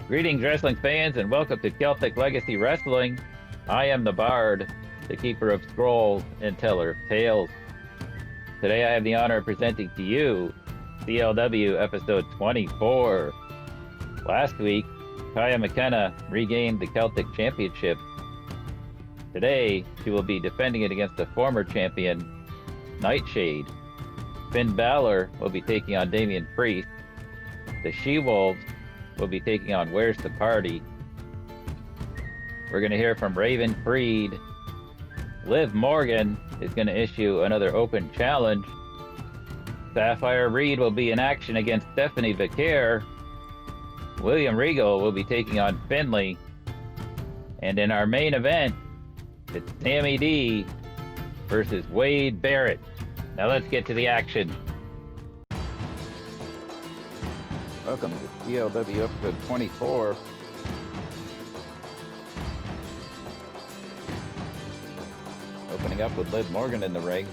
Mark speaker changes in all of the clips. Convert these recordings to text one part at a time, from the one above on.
Speaker 1: Greetings, wrestling fans, and welcome to Celtic Legacy Wrestling. I am the Bard, the keeper of scrolls and teller of tales. Today I have the honor of presenting to you CLW episode 24. Last week, Kaia McKenna regained the Celtic Championship. Today, she will be defending it against the former champion, Nightshade. Finn Balor will be taking on Damian. The Shewolves will be taking on Where's the Party. We're going to hear from Raven Freed. Liv Morgan is going to issue another open challenge. Safire Reed will be in action against Stephanie Vaquer. William Regal will be taking on Finlay. And in our main event, it's Sammy D versus Wade Barrett. Now let's get to the action. Welcome to CLW episode 24. Opening up with Liv Morgan in the ring.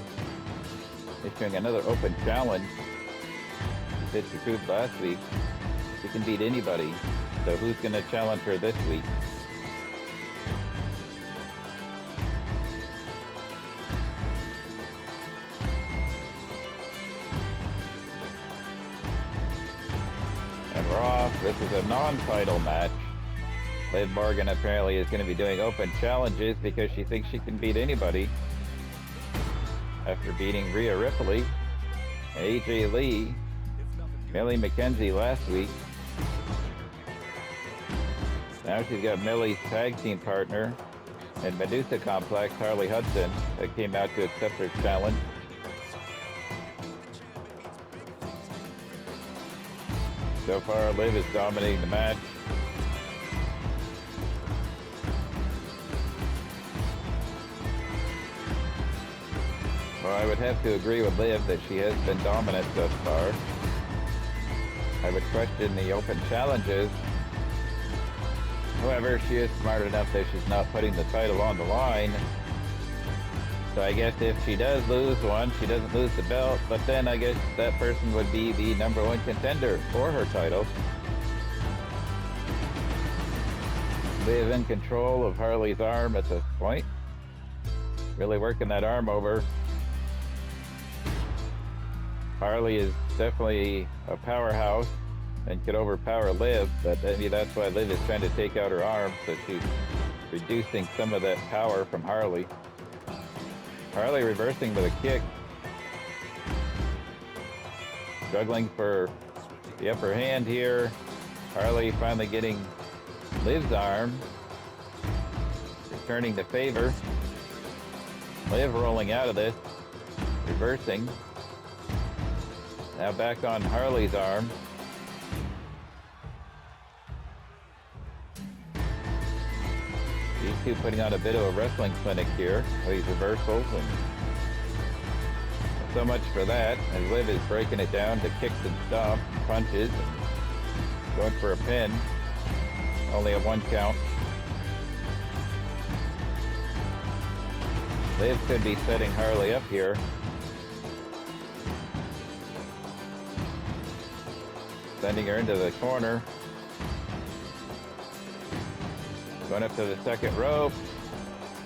Speaker 1: Issuing another open challenge. She said she proved last week she can beat anybody. So who's going to challenge her this week? And we're off. This is a non-title match. Liv Morgan apparently is going to be doing open challenges because she thinks she can beat anybody. After beating Rhea Ripley, AJ Lee, Millie McKenzie last week. Now she's got Millie's tag team partner and Medusa Complex, Harley Hudson, that came out to accept her challenge. So far, Liv is dominating the match. Well, I would have to agree with Liv that she has been dominant thus far. I would question the open challenges. However, she is smart enough that she's not putting the title on the line. So I guess if she does lose one, she doesn't lose the belt, but then I guess that person would be the number one contender for her title. Liv in control of Harley's arm at this point. Really working that arm over. Harley is definitely a powerhouse and could overpower Liv, but maybe that's why Liv is trying to take out her arm, so she's reducing some of that power from Harley. Harley reversing with a kick. Struggling for the upper hand here. Harley finally getting Liv's arm. Returning the favor. Liv rolling out of this. Reversing. Now back on Harley's arm. These two putting on a bit of a wrestling clinic here. These reversals, and so much for that. As Liv is breaking it down to kicks and stomps, and punches, and going for a pin. Only a 1 count. Liv could be setting Harley up here. Sending her into the corner. Going up to the second rope.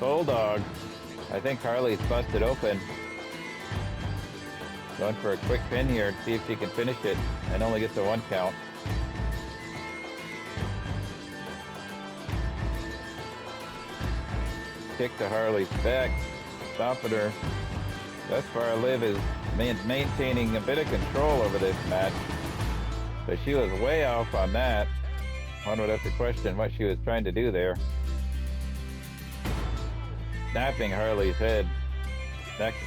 Speaker 1: Bulldog. I think Harley's busted open. Going for a quick pin here to see if she can finish it and only gets a 1 count. Kick to Harley's back. Stomping her. Thus far, Liv is maintaining a bit of control over this match. But she was way off on that. One would have to question what she was trying to do there. Snapping Harley's head. Next.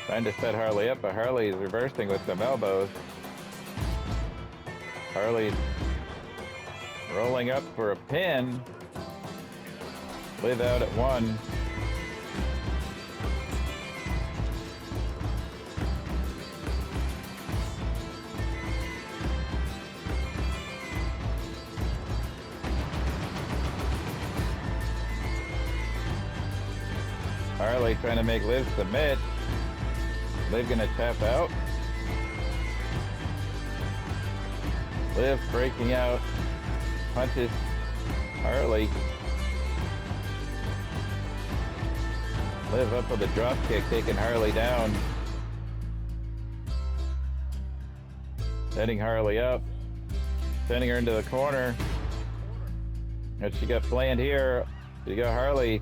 Speaker 1: Trying to set Harley up, but Harley is reversing with some elbows. Harley rolling up for a pin. Liv out at 1. Harley trying to make Liv submit. Liv gonna tap out. Liv breaking out. Punches Harley. Liv up with a drop kick, taking Harley down. Setting Harley up. Sending her into the corner. What she got planned here, she got Harley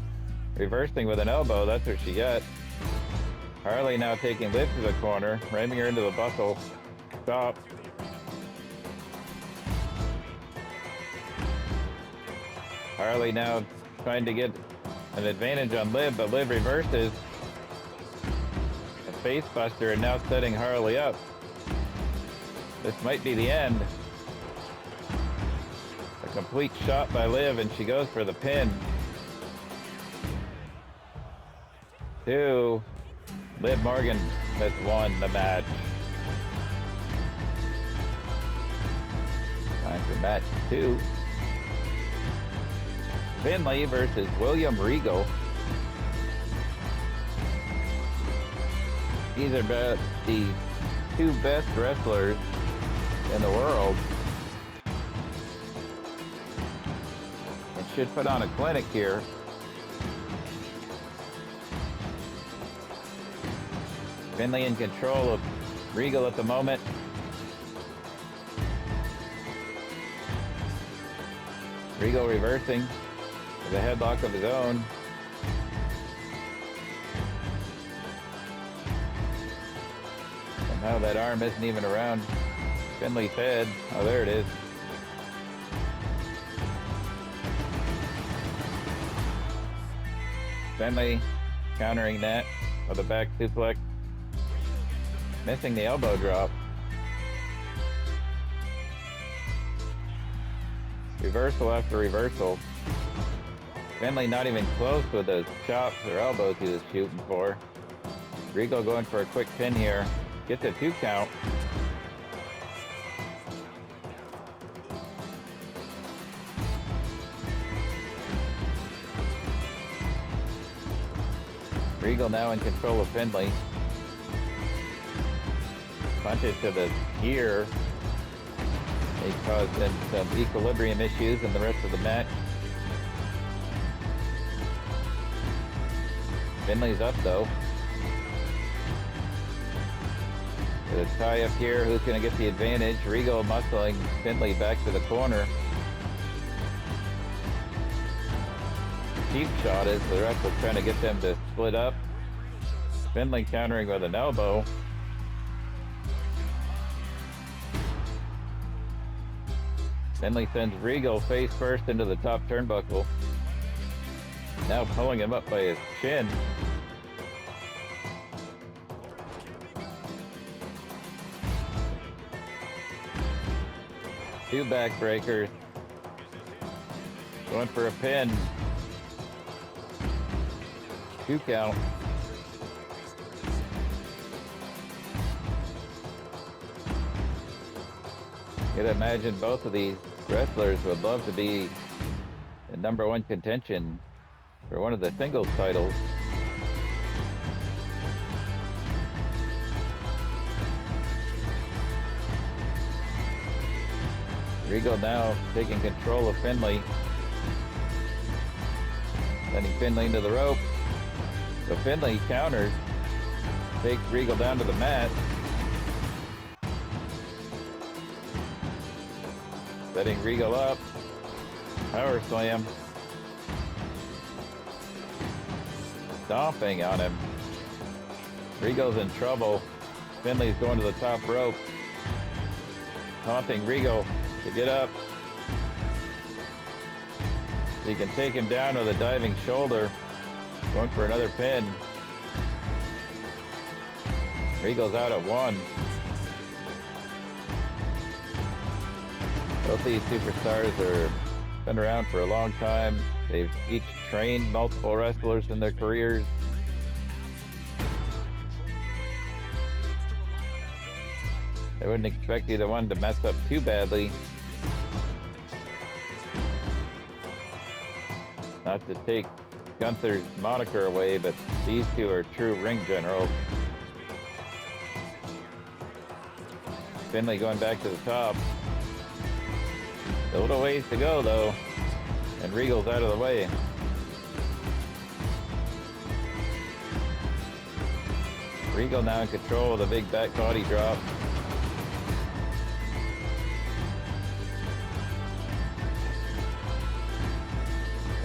Speaker 1: reversing with an elbow. That's what she got. Harley now taking Liv to the corner, ramming her into the buckle. Stop. Harley now trying to get an advantage on Liv, but Liv reverses. A face buster, and now setting Harley up. This might be the end. A complete shot by Liv, and she goes for the pin. 2. Liv Morgan has won the match. Time for match 2. Finlay versus William Regal. These are the 2 best wrestlers in the world. And should put on a clinic here. Finlay in control of Regal at the moment. Regal reversing with a headlock of his own. Somehow that arm isn't even around Finlay's head. Oh, there it is. Finlay countering that with a back suplex. Missing the elbow drop. Reversal after reversal. Finlay not even close with those chops or elbows he was shooting for. Regal going for a quick pin here. Gets a 2 count. Regal now in control of Finlay. Punches to the ear. They caused them some equilibrium issues in the rest of the match. Finlay's up though. With a tie up here, who's going to get the advantage? Regal muscling Finlay back to the corner. Cheap shot is the wrestler trying to get them to split up. Finlay countering with an elbow. Finlay sends Regal face first into the top turnbuckle. Now pulling him up by his chin. Two backbreakers. Going for a pin. 2 count. You'd imagine both of these wrestlers would love to be in #1 contention for one of the singles titles. Regal now taking control of Finlay. Sending Finlay into the rope. So Finlay counters. Takes Regal down to the mat. Setting Regal up. Power slam. Stomping on him. Regal's in trouble. Finlay's going to the top rope. Taunting Regal to get up. He can take him down with a diving shoulder. Going for another pin. Regal's out at 1. Both these superstars are been around for a long time. They've each trained multiple wrestlers in their careers. I wouldn't expect either one to mess up too badly. Not to take Gunther's moniker away, but these two are true ring generals. Finlay going back to the top. A little ways to go though, and Regal's out of the way. Regal now in control of the big back body drop.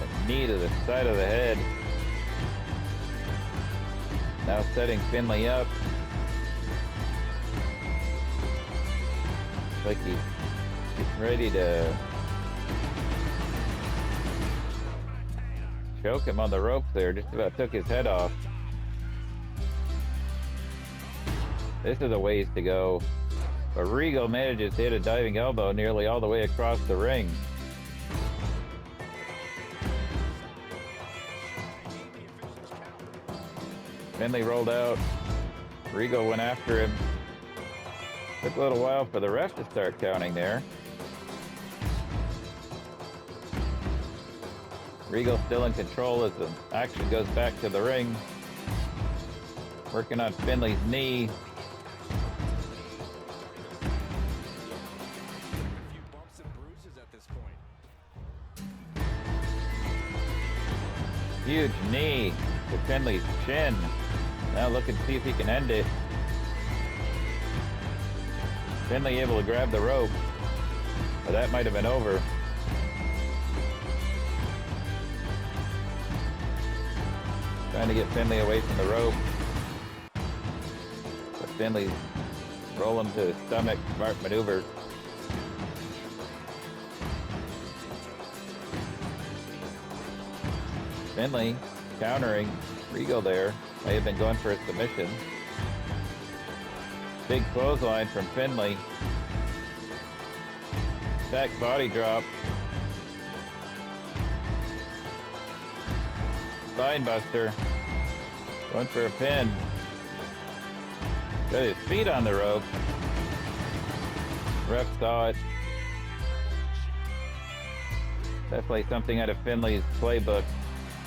Speaker 1: A knee to the side of the head. Now setting Finlay up. Like he's getting ready to choke him on the ropes there. Just about took his head off. This is a ways to go. But Regal manages to hit a diving elbow nearly all the way across the ring. Finlay rolled out. Regal went after him. Took a little while for the ref to start counting there. Regal still in control as the action goes back to the ring. Working on Finlay's knee. Huge knee to Finlay's chin. Now looking to see if he can end it. Finlay able to grab the rope, but that might have been over. Trying to get Finlay away from the rope. But Finlay's rolling to his stomach. Smart maneuver. Finlay countering Regal there. May have been going for a submission. Big clothesline from Finlay. Back body drop. Spinebuster. Going for a pin. Got his feet on the rope. Ref saw it. Definitely something out of Finlay's playbook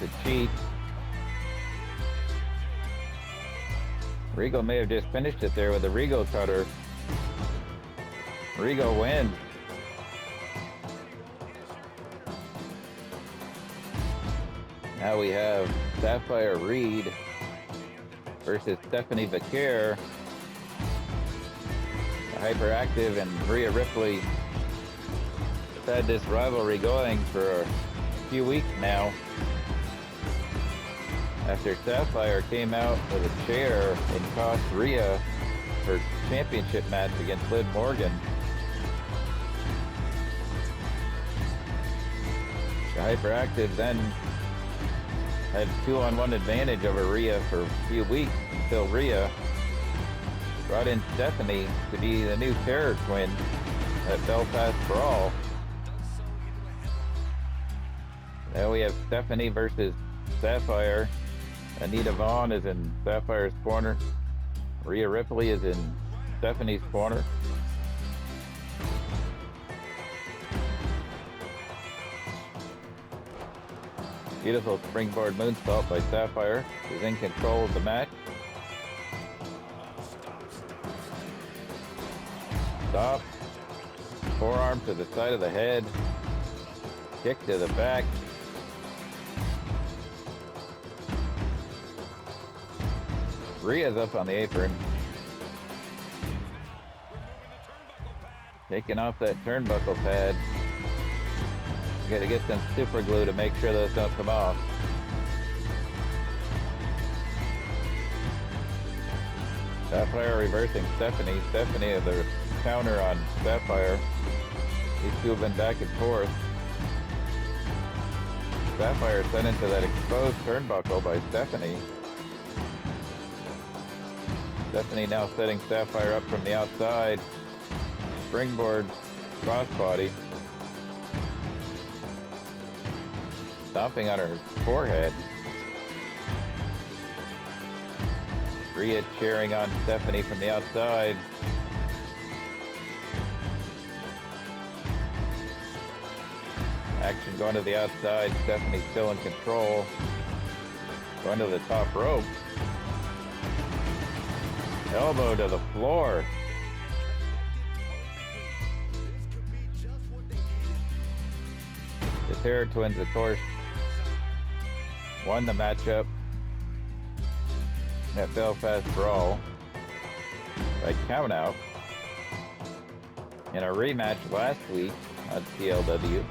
Speaker 1: to cheat. Regal may have just finished it there with a Regal cutter. Regal wins. Now we have Safire Reed versus Stephanie Vaquer. Hyperactive and Rhea Ripley have had this rivalry going for a few weeks now. After Safire came out with a chair and cost Rhea her championship match against Liv Morgan. The Hyperactive then had 2-on-1 advantage over Rhea for a few weeks until Rhea brought in Stephanie to be the new Terror Twin at Belfast Brawl. Now we have Stephanie versus Safire. Anita Vaughn is in Safire's corner. Rhea Ripley is in Stephanie's corner. Beautiful springboard moonsault by Safire, who's in control of the match. Stop. Forearm to the side of the head. Kick to the back. Rhea's up on the apron. Taking off that turnbuckle pad. You gotta get some super glue to make sure those don't come off. Safire reversing Stephanie. Stephanie of the counter on Safire. These two have been back and forth. Safire sent into that exposed turnbuckle by Stephanie. Stephanie now setting Safire up from the outside. Springboard crossbody. Stomping on her forehead. Rhea cheering on Stephanie from the outside. Action going to the outside. Stephanie still in control. Going to the top rope. Elbow to the floor. Terror Twins, of course, won the matchup at Belfast Brawl by countout. In a rematch last week on CLW,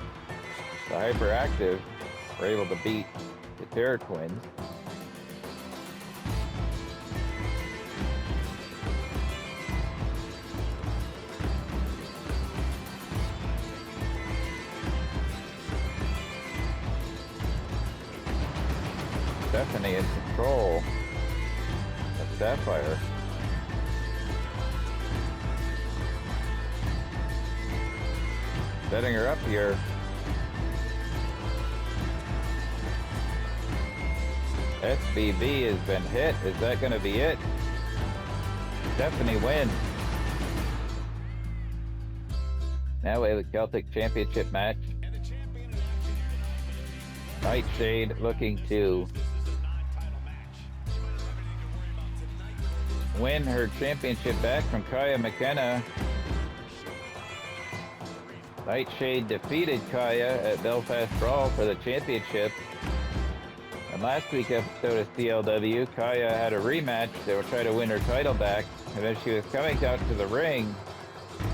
Speaker 1: the Hyperactive were able to beat the Terror Twins. Stephanie in control of Safire. Setting her up here. SBB has been hit. Is that going to be it? Stephanie wins. Now we have a Celtic Championship match. Nightshade looking to win her championship back from Kaia McKenna. Nightshade defeated Kaia at Belfast Brawl for the championship. And last week's episode of CLW, Kaia had a rematch. They would try to win her title back. And as she was coming out to the ring,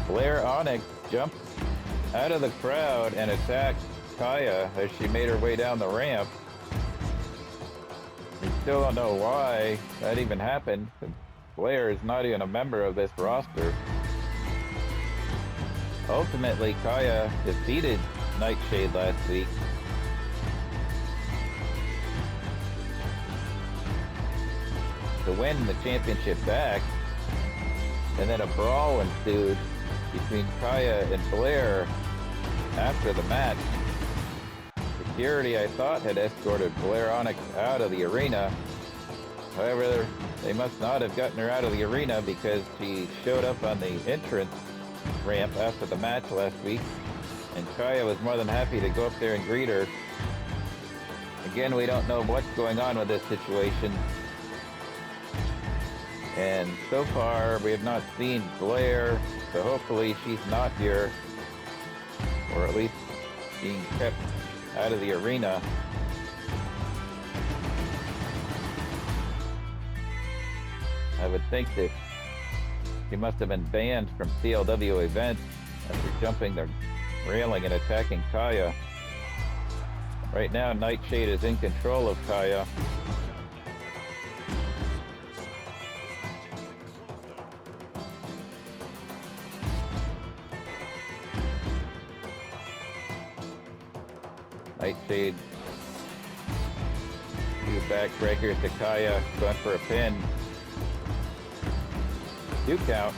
Speaker 1: Blair Onyx jumped out of the crowd and attacked Kaia as she made her way down the ramp. We still don't know why that even happened. Blair is not even a member of this roster. Ultimately, Kaia defeated Nightshade last week. To win the championship back. And then a brawl ensued between Kaia and Blair after the match. Security, I thought, had escorted Blair Onyx out of the arena. However, they must not have gotten her out of the arena because she showed up on the entrance ramp after the match last week, and Kaia was more than happy to go up there and greet her. Again, we don't know what's going on with this situation, and so far we have not seen Blair, so hopefully she's not here, or at least being kept out of the arena. I would think that he must have been banned from CLW events after jumping the railing and attacking Kaia. Right now, Nightshade is in control of Kaia. Nightshade, 2 backbreakers to Kaia, going for a pin. 2 count.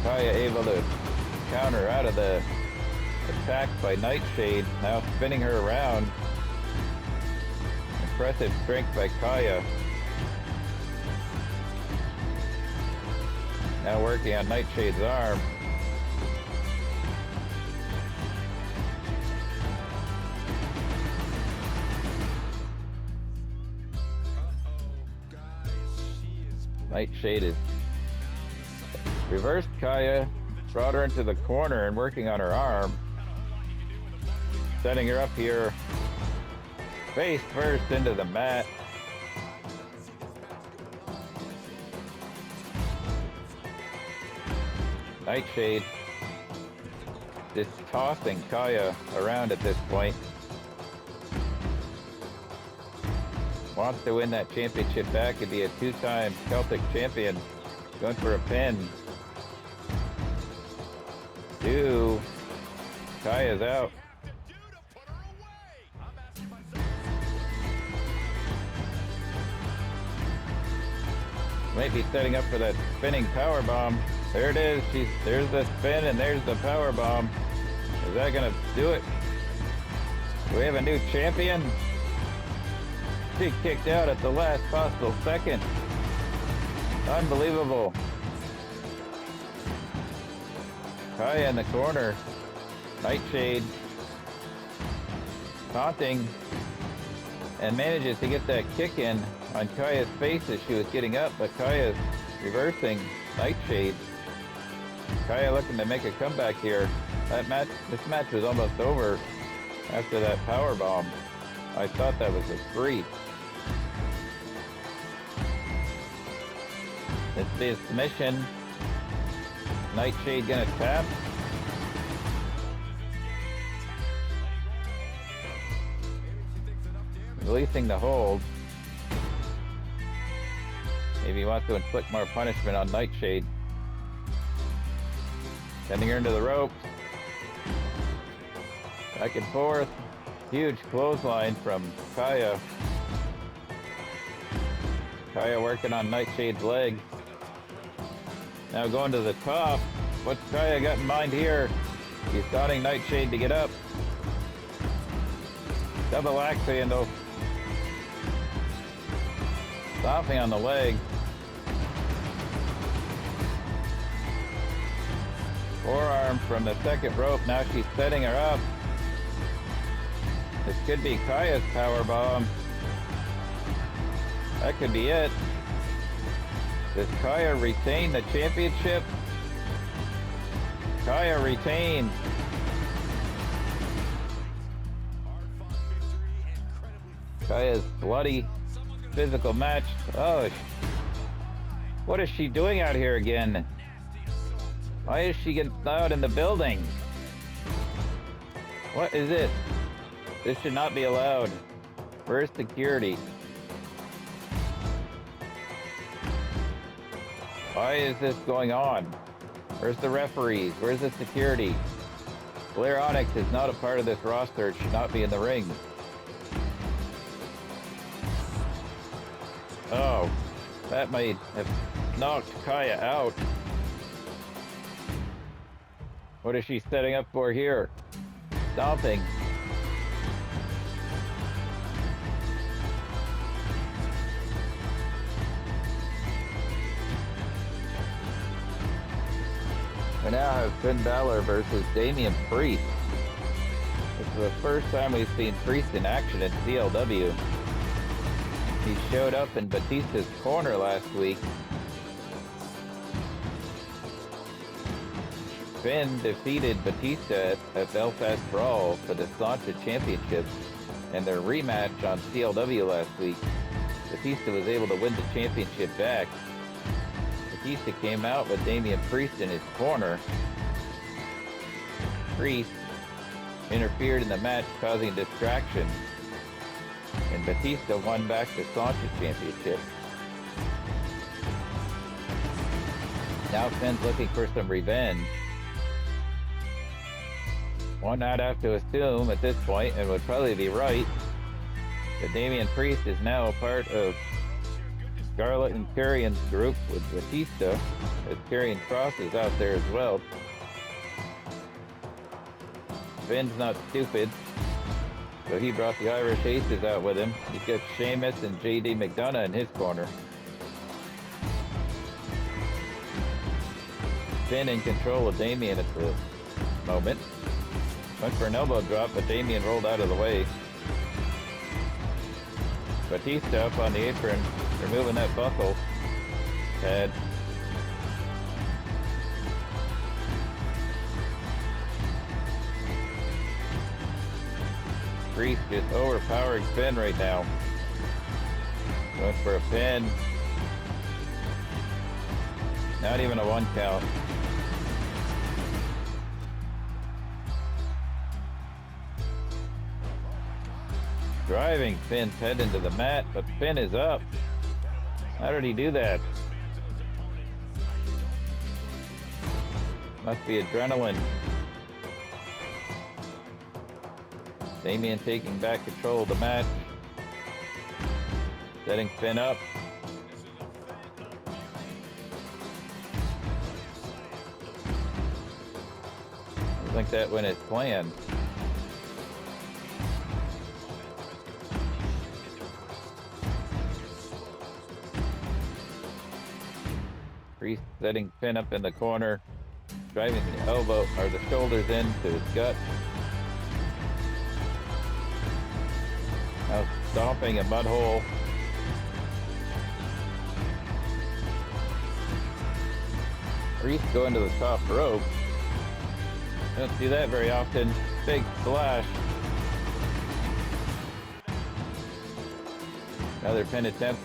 Speaker 1: Kaia able to counter out of the attack by Nightshade, now spinning her around. Impressive strength by Kaia. Now working on Nightshade's arm. Nightshade is reversed Kaia, brought her into the corner and working on her arm. Setting her up here, face first into the mat. Nightshade just tossing Kaia around at this point. Wants to win that championship back and be a 2-time Celtic champion. Going for a pin. 2. Kaia's out. Might be setting up for that spinning power bomb. There it is. There's the spin and there's the power bomb. Is that gonna do it? Do we have a new champion? She kicked out at the last possible second. Unbelievable. Kaia in the corner. Nightshade taunting and manages to get that kick in on Kaia's face as she was getting up, but Kaia's reversing Nightshade. Kaia looking to make a comeback here. This match was almost over after that power bomb. I thought that was a free. It's the submission. Nightshade gonna tap. Releasing the hold. Maybe he wants to inflict more punishment on Nightshade. Sending her into the ropes. Back and forth. Huge clothesline from Kaia. Kaia working on Nightshade's leg. Now going to the top. What's Kaia got in mind here? He's taunting Nightshade to get up. Double axe handle. Stomping on the leg. Forearm from the second rope. Now she's setting her up. This could be Kaia's powerbomb. That could be it. Does Kaia retain the championship? Kaia retains. Kaia's bloody physical match. Oh, what is she doing out here again? Why is she getting out in the building? What is it? This should not be allowed. Where's security? Why is this going on? Where's the referees? Where's the security? Blair Onyx is not a part of this roster. It should not be in the ring. Oh, that might have knocked Kaia out. What is she setting up for here? Stomping. We now have Finn Balor versus Damian Priest. This is the first time we've seen Priest in action at CLW. He showed up in Batista's corner last week. Finn defeated Batista at Belfast Brawl for the Slanted Championship and their rematch on CLW last week. Batista was able to win the championship back. Batista came out with Damian Priest in his corner. Priest interfered in the match, causing a distraction, and Batista won back the Slanted Championship. Now Finn's looking for some revenge. One I'd have to assume at this point, and would probably be right, that Damian Priest is now a part of Scarlett and Karrion's group with Batista, as Karrion Kross is out there as well. Finn's not stupid, so he brought the Irish Aces out with him. He's got Sheamus and JD McDonough in his corner. Finn in control of Damian at the moment. Went for an elbow drop, but Damian rolled out of the way. Batista up on the apron, removing that buckle pad. Priest is overpowering Finn right now. Going for a pin. Not even a 1 count. Driving Finn's head into the mat, but Finn is up. How did he do that? Must be adrenaline. Damian taking back control of the match. Setting Finn up. I think that went as planned. Priest setting Finn up in the corner, driving the elbow or the shoulders into his gut. Now stomping a mud hole. Priest going to the top rope. Don't see that very often. Big splash. Another pin attempt.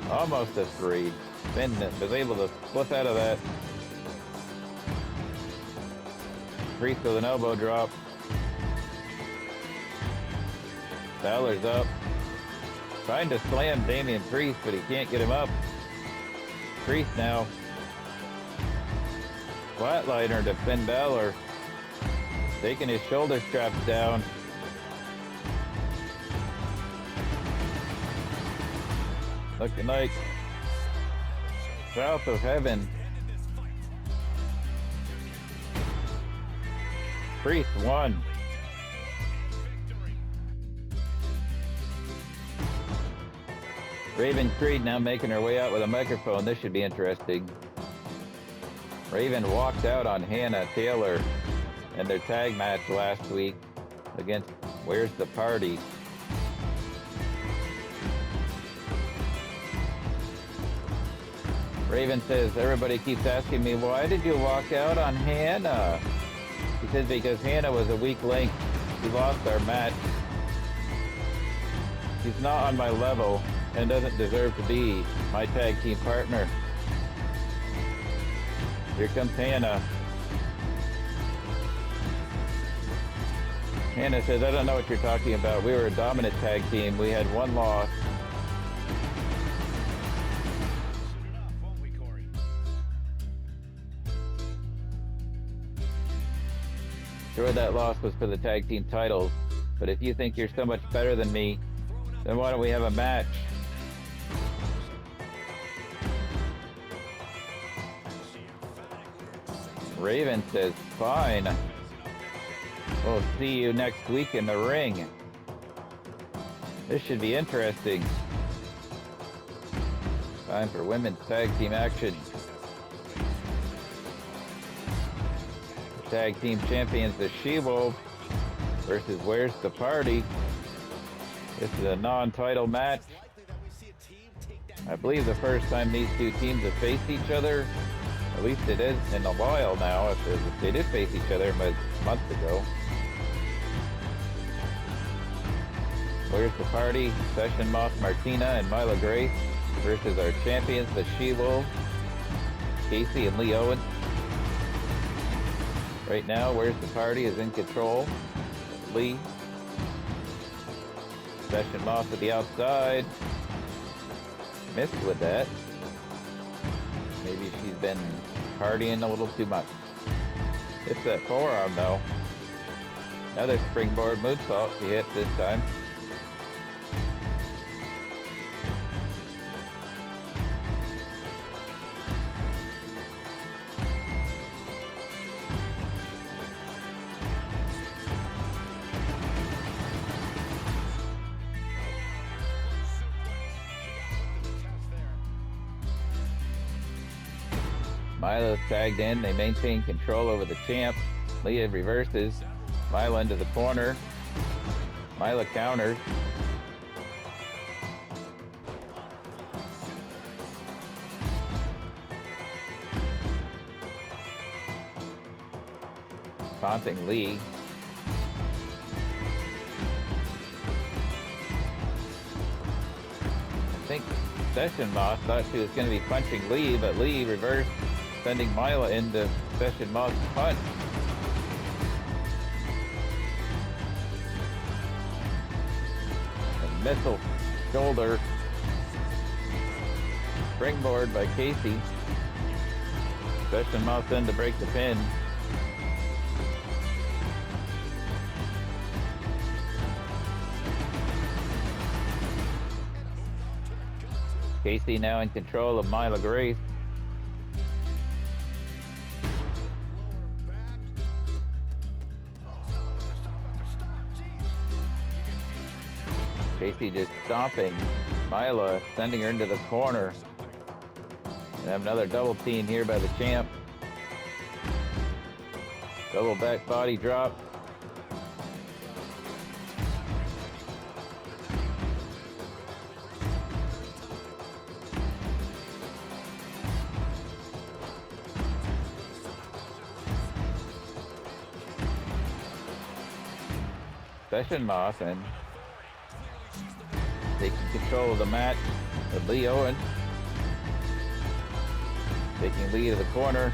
Speaker 1: Almost a 3. Finn was able to slip out of that. Priest with an elbow drop. Balor's up. Trying to slam Damian Priest, but he can't get him up. Priest now. Flatliner to Finn Balor. Taking his shoulder straps down. Looking like south of heaven. Priest won. Raven Creed now making her way out with a microphone. This should be interesting. Raven walked out on Hannah Taylor in their tag match last week against Where's the Party? Raven says, everybody keeps asking me, why did you walk out on Hannah? He says, because Hannah was a weak link. She lost our match. She's not on my level and doesn't deserve to be my tag team partner. Here comes Hannah. Hannah says, I don't know what you're talking about. We were a dominant tag team. We had one loss. Sure, that loss was for the tag team titles, but if you think you're so much better than me, then why don't we have a match? Raven says, fine. We'll see you next week in the ring. This should be interesting. Time for women's tag team action. Tag team champions, the Shewolves versus Where's the Party? This is a non-title match. I believe the first time these two teams have faced each other. At least it is in a while now. If they did face each other months ago. Where's the Party? Session Moth, Martina, and Myla Grace versus our champions, the Shewolves, Kasey and Leah Owens. Right now, Where's the Party is in control. Lee. Session Moth to the outside. Missed with that. Maybe she's been partying a little too much. Hits that forearm though. Another springboard moonsault she hit this time. Myla tagged in. They maintain control over the champ. Leah reverses. Myla into the corner. Myla counters. Taunting Lee. I think Session Moth thought she was going to be punching Lee, but Lee reversed, sending Myla into Session Moth's punch. A missile shoulder. Springboard by Kasey. Session Moth in to break the pin. Kasey now in control of Myla Grace. Kasey just stomping Myla, sending her into the corner. We have another double team here by the champ. Double back body drop. Session Moth and taking control of the match with Lee Owens. Taking Lee to the corner.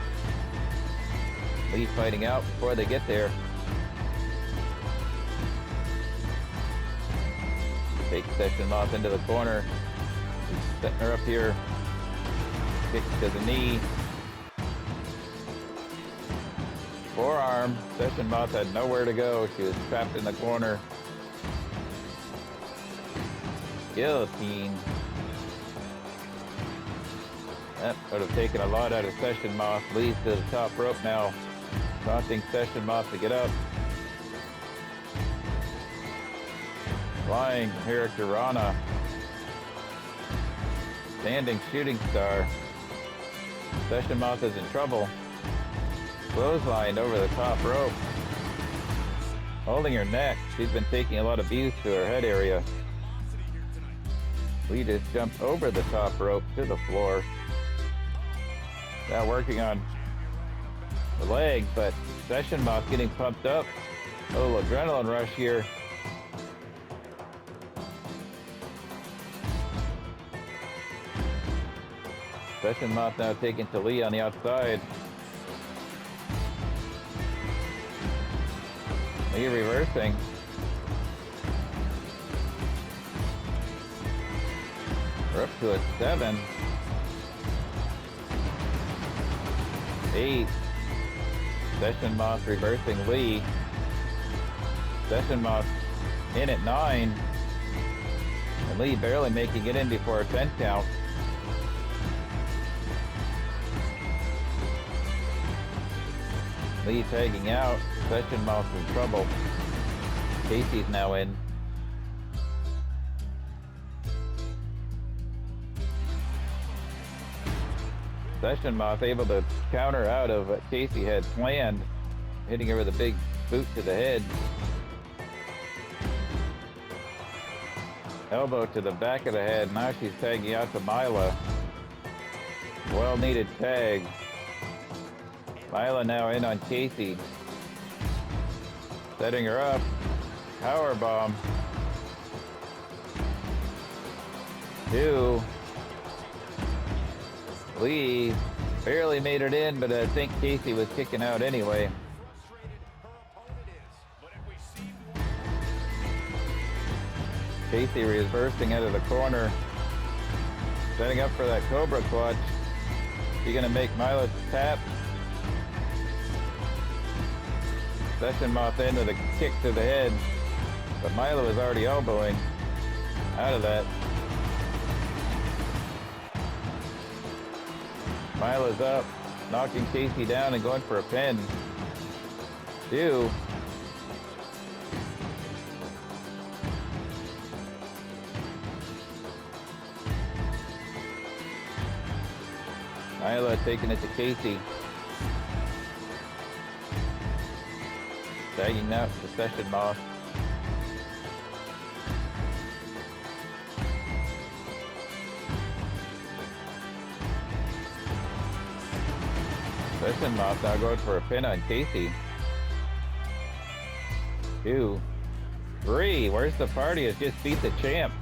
Speaker 1: Lee fighting out before they get there. Take Session Moth into the corner. Setting her up here. Kick to the knee. Forearm. Session Moth had nowhere to go. She was trapped in the corner. Guillotine. That would have taken a lot out of Session Moth. Leads to the top rope now. Taunting Session Moth to get up. Flying Hurricanrana. Standing shooting star. Session Moth is in trouble. Clotheslined over the top rope. Holding her neck. She's been taking a lot of abuse to her head area. Lee just jumped over the top rope to the floor. Now working on the leg, but Session Moth getting pumped up. A little adrenaline rush here. Session Moth now taken to Lee on the outside. Lee reversing. We're up to a 7. 8. Session Moth reversing Lee. Session Moth in at 9. And Lee barely making it in before a 10 count. Lee tagging out. Session Moth in trouble. Kasey's now in. Session Moth able to counter out of what Kasey had planned, hitting her with a big boot to the head. Elbow to the back of the head. Now she's tagging out to Myla. Well needed tag. Myla now in on Kasey. Setting her up. Powerbomb. 2. Lee barely made it in, but I think Kasey was kicking out anyway. Kasey reversing out of the corner. Setting up for that Cobra clutch. She's going to make Myla tap. Session Moth in with a kick to the head. But Myla was already elbowing out of that. Myla's up, knocking Kasey down and going for a pin. 2. Myla taking it to Kasey. Tagging out the Session Moth. Session Moth now going for a pin on Kasey. 2. 3. Where's the party? Has just beat the champ.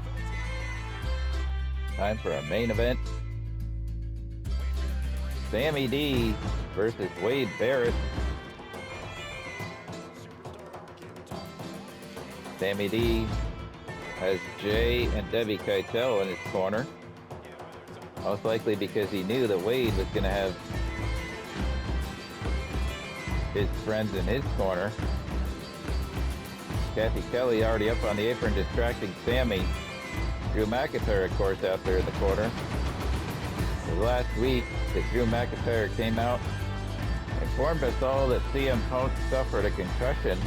Speaker 1: Time for a main event. Sammy D versus Wade Barrett. Sammy D has Jay and Debbie Keitel in his corner. Most likely because he knew that Wade was going to have his friends in his corner. Kathy Kelly already up on the apron distracting Sammy. Drew McIntyre, of course, out there in the corner. Last week, that Drew McIntyre came out and informed us all that CM Punk suffered a concussion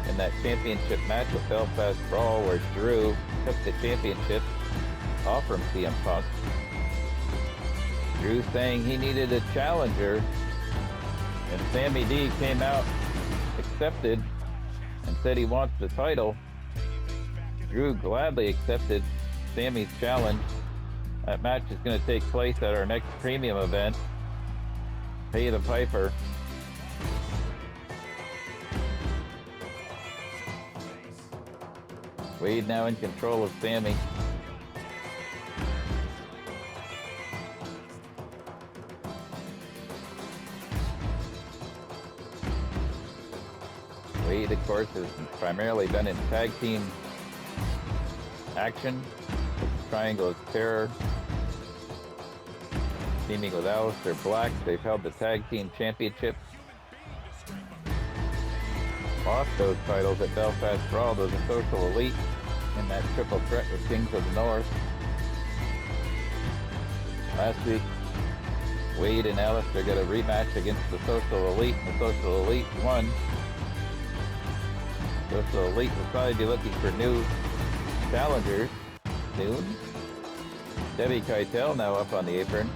Speaker 1: in that championship match with Belfast Brawl, where Drew took the championship off from CM Punk. Drew saying he needed a challenger, and Sammy D came out, accepted, and said he wants the title. Drew gladly accepted Sammy's challenge. That match is going to take place at our next premium event, Pay the Piper. Wade now in control of Sammy. Wade, of course, has primarily been in tag team action. Triangle of Terror. Teaming with Aleister Black. They've held the tag team championship. Lost those titles at Belfast Brawl. Those are Social Elite in that triple threat with Kings of the North. Last week, Wade and Aleister got a rematch against the Social Elite, and the Social Elite won. Social Elite will probably be looking for new challengers soon. Debbie Keitel now up on the apron.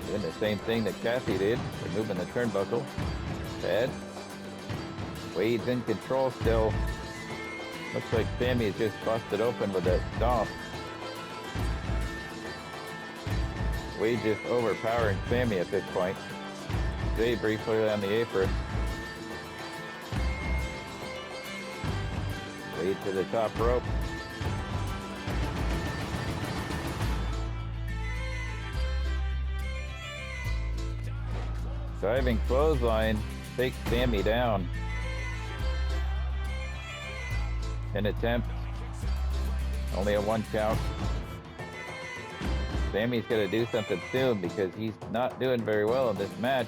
Speaker 1: Doing the same thing that Kasey did, removing the turnbuckle pad. Wade's in control still. Looks like Sammy is just busted open with that stomp. Wade just overpowering Sammy at this point. Jay briefly on the apron. Wade to the top rope. Diving clothesline takes Sammy down. An attempt. Only a 1 count. Sammy's got to do something soon because he's not doing very well in this match.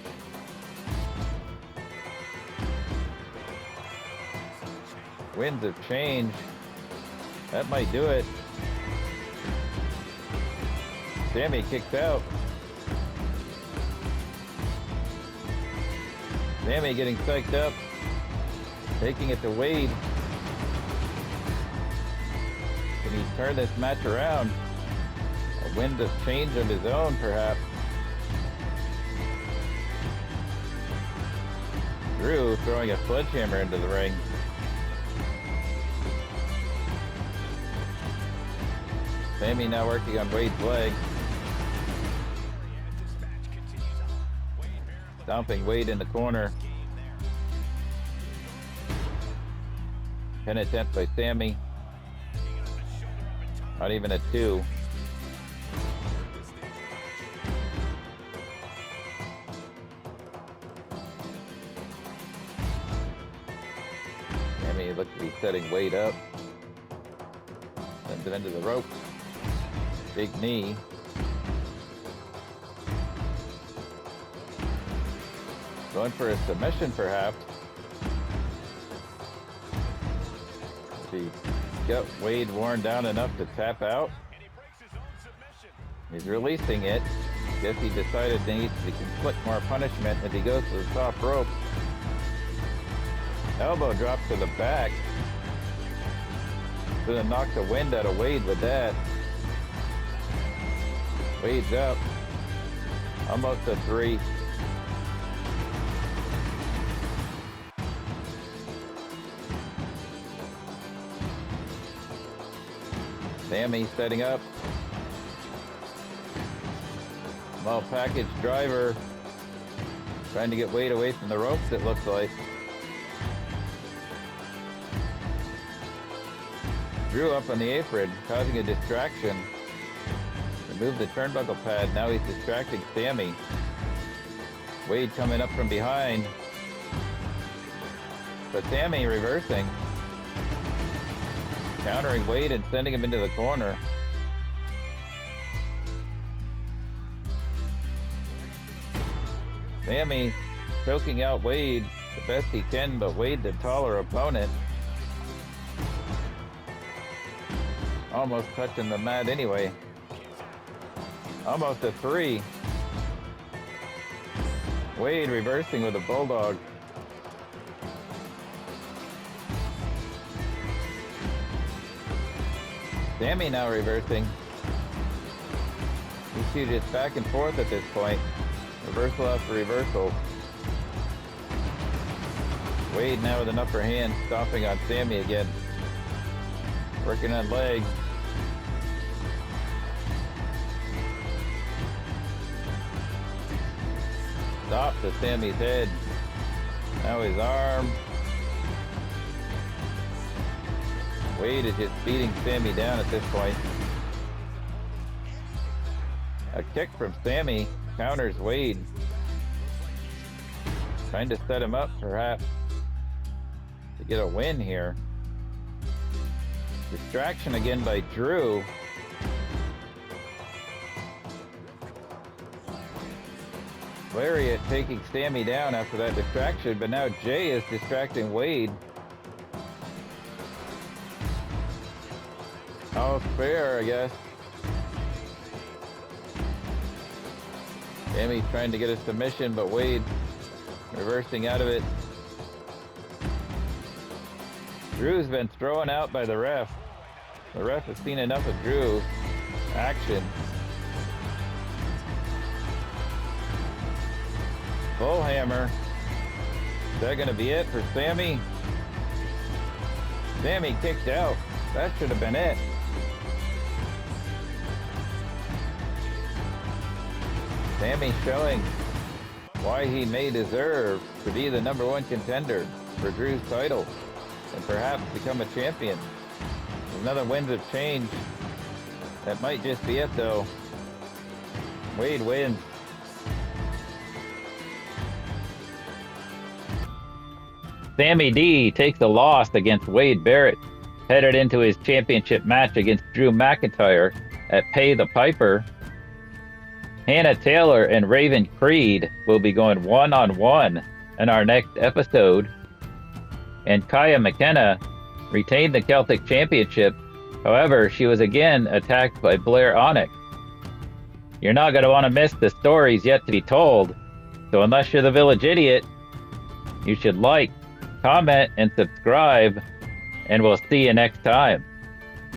Speaker 1: Winds of change. That might do it. Sammy kicks out. Sammy getting psyched up. Taking it to Wade. Can he turn this match around? A wind of change of his own, perhaps. Drew throwing a sledgehammer into the ring. Sammy now working on Wade's leg. Stomping Wade in the corner. Pin attempt by Sammy. Not even a 2. Sammy looks to be setting Wade up. Sends him into the rope. Big knee. Going for a submission, perhaps. He got Wade worn down enough to tap out. He's releasing it. Guess he decided he needs to inflict more punishment as he goes to the top rope. Elbow drop to the back. Gonna knock the wind out of Wade with that. Wade's up. Almost a 3. Sammy setting up. Small package driver. Trying to get Wade away from the ropes, it looks like. Drew up on the apron, causing a distraction. Removed the turnbuckle pad, now he's distracting Sammy. Wade coming up from behind. But Sammy reversing. Countering Wade and sending him into the corner. Sammy choking out Wade the best he can, but Wade the taller opponent. Almost touching the mat anyway. Almost a 3. Wade reversing with a bulldog. Sammy now reversing. These two just back and forth at this point. Reversal after reversal. Wade now with an upper hand, stomping on Sammy again. Working on legs. Stop to Sammy's head. Now his arm. Wade is just beating Sammy down at this point. A kick from Sammy counters Wade. Trying to set him up, perhaps, to get a win here. Distraction again by Drew. Lariat taking Sammy down after that distraction, but now Jay is distracting Wade. Oh, fair, I guess. Sammy's trying to get a submission, but Wade reversing out of it. Drew's been thrown out by the ref. The ref has seen enough of Drew action. Bull hammer. Is that going to be it for Sammy? Sammy kicked out. That should have been it. Sammy showing why he may deserve to be the #1 contender for Drew's title and perhaps become a champion. Another winds of change. That might just be it, though. Wade wins. Sammy D takes a loss against Wade Barrett, headed into his championship match against Drew McIntyre at Pay the Piper. Hannah Taylor and Raven Creed will be going one-on-one in our next episode. And Kaia McKenna retained the Celtic Championship. However, she was again attacked by Blair Onyx. You're not going to want to miss the stories yet to be told. So unless you're the Village Idiot, you should like, comment, and subscribe. And we'll see you next time.